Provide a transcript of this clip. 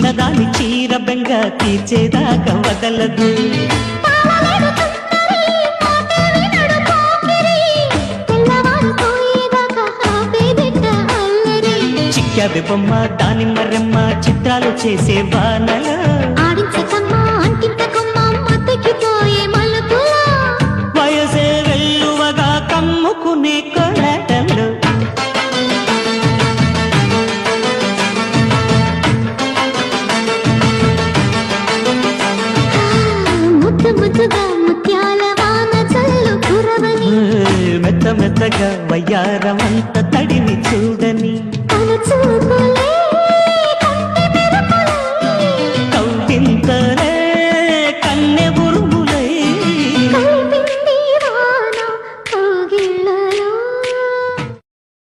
చిన్నదాని చీర బెంగ తీర్చేదాకా వదలదు. చిక్కావి బొమ్మ దానిమ్మ రెమ్మ చిత్రాలు చేసే వానల వయసే వెల్లువగా కమ్ముకునే కొలటలు. మెత్త మెత్తగా వయ్యారమంత తడిని చూడని చూపుల